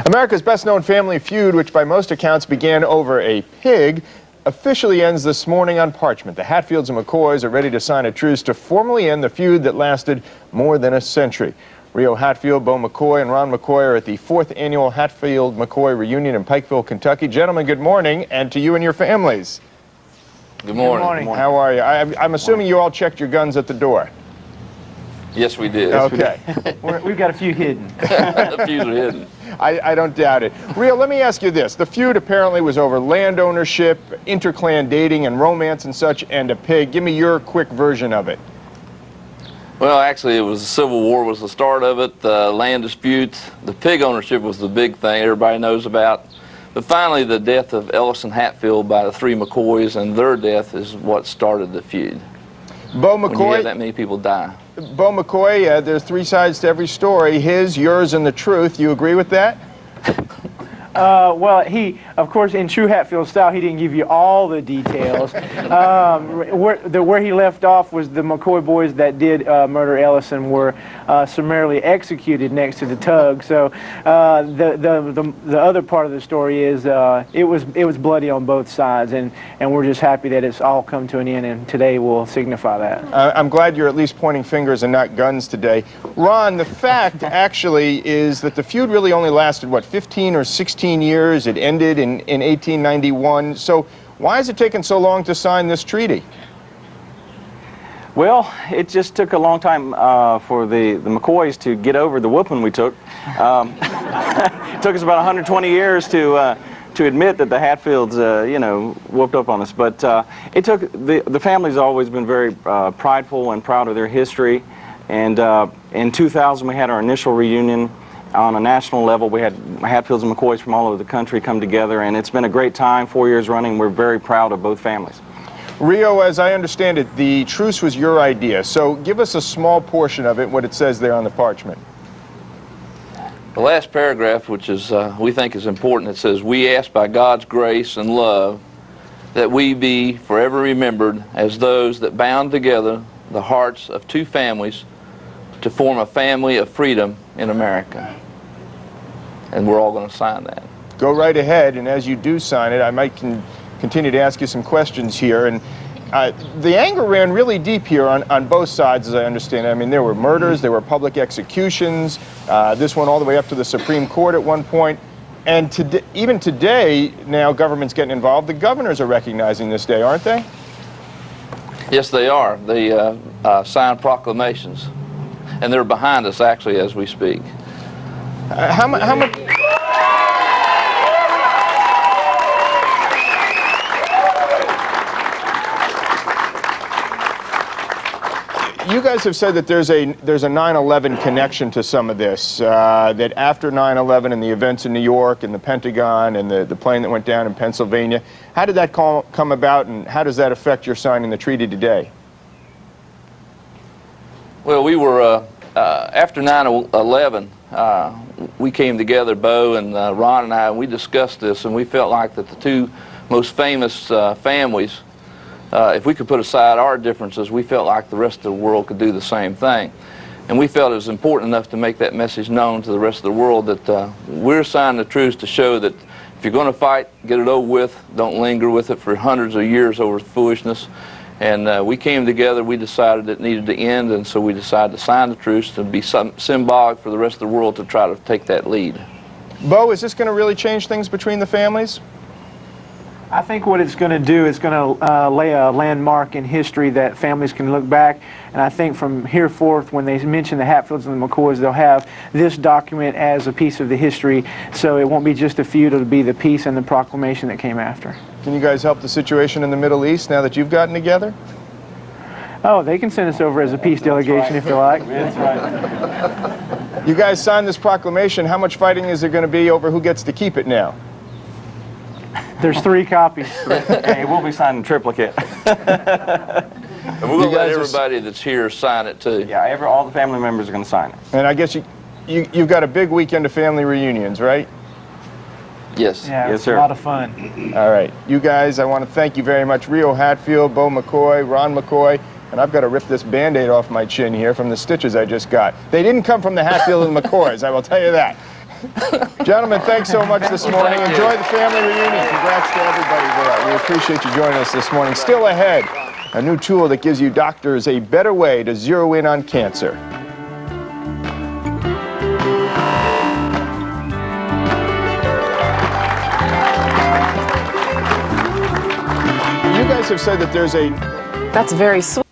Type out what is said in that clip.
America's best-known family feud, which by most accounts began over a pig, officially ends this morning on parchment. The Hatfields and McCoys are ready to sign a truce to formally end the feud that lasted more than a century. Rio Hatfield, Bo McCoy, and Ron McCoy are at the 4th annual Hatfield McCoy reunion in Pikeville, Kentucky. Gentlemen, good morning, and to you and your families. Good morning. Good morning. How are you? I'm assuming you all checked your guns at the door. Yes, we did. Okay. We've got a few hidden. The feuds are hidden. I don't doubt it. Rio, let me ask you this. The feud apparently was over land ownership, interclan dating and romance and such, and a pig. Give me your quick version of it. Well, actually, it was the Civil War was the start of it, the land disputes. The pig ownership was the big thing everybody knows about. But finally, the death of Ellison Hatfield by the three McCoys and their death is what started the feud. Bo McCoy. When you have that many people die. Bo McCoy, there's three sides to every story, his, yours, and the truth. You agree with that? Well, he, of course, in true Hatfield style, he didn't give you all the details. Where he left off was the McCoy boys that did murder Ellison were summarily executed next to the tug. So the other part of the story is it was bloody on both sides, and we're just happy that it's all come to an end, and today will signify that. I'm glad you're at least pointing fingers and not guns today. Ron, the fact actually is that the feud really only lasted, what, 15 or 16 years. It ended in 1891. So why has it taken so long to sign this treaty? Well, it just took a long time for the McCoys to get over the whooping we took. It took us about 120 years to admit that the Hatfields, whooped up on us. But it took the family's always been very prideful and proud of their history. And in 2000, we had our initial reunion. On a national level, we had Hatfields and McCoys from all over the country come together, and it's been a great time, 4 years running. We're very proud of both families. Rio, as I understand it, the truce was your idea, so give us a small portion of it, what it says there on the parchment. The last paragraph, which is we think is important, it says, "We ask by God's grace and love that we be forever remembered as those that bound together the hearts of two families to form a family of freedom in America." And we're all going to sign that. Go right ahead, and as you do sign it, I might continue to ask you some questions here. And the anger ran really deep here on both sides, as I understand it. I mean, there were murders, there were public executions. This went all the way up to the Supreme Court at one point. And even today, now government's getting involved. The governors are recognizing this day, aren't they? Yes, they are. They signed proclamations. And they're behind us, actually, as we speak. How much? You guys have said that there's a 9/11 connection to some of this. That after 9/11 and the events in New York and the Pentagon and the plane that went down in Pennsylvania, how did that come about, and how does that affect your signing the treaty today? Well, we were, after 9/11, we came together, Bo and Ron and I, and we discussed this, and we felt like that the two most famous families, if we could put aside our differences, we felt like the rest of the world could do the same thing. And we felt it was important enough to make that message known to the rest of the world that we're signing the truce to show that if you're going to fight, get it over with, don't linger with it for hundreds of years over foolishness. And we came together, we decided it needed to end, and so we decided to sign the truce to be symbolic for the rest of the world to try to take that lead. Bo, is this going to really change things between the families? I think what it's going to do is going to lay a landmark in history that families can look back, and I think from here forth, when they mention the Hatfields and the McCoys, they'll have this document as a piece of the history, so it won't be just a feud, it'll be the peace and the proclamation that came after. Can you guys help the situation in the Middle East now that you've gotten together? Oh, they can send us over as a peace delegation if they like. That's right. You guys signed this proclamation. How much fighting is there going to be over who gets to keep it now? There's 3 copies. Hey, we'll be signing triplicate. And we're going to let everybody that's here sign it too. Yeah, all the family members are going to sign it. And I guess you've got a big weekend of family reunions, right? Yes. Yeah, Yes, it's sir. a lot of fun. All right. You guys, I want to thank you very much. Rio Hatfield, Bo McCoy, Ron McCoy, and I've got to rip this Band-Aid off my chin here from the stitches I just got. They didn't come from the Hatfield and McCoys, I will tell you that. Gentlemen, thanks so much this morning. Enjoy the family reunion. Congrats to everybody there. We appreciate you joining us this morning. Still ahead, a new tool that gives you doctors a better way to zero in on cancer. You guys have said that there's a... That's very sweet.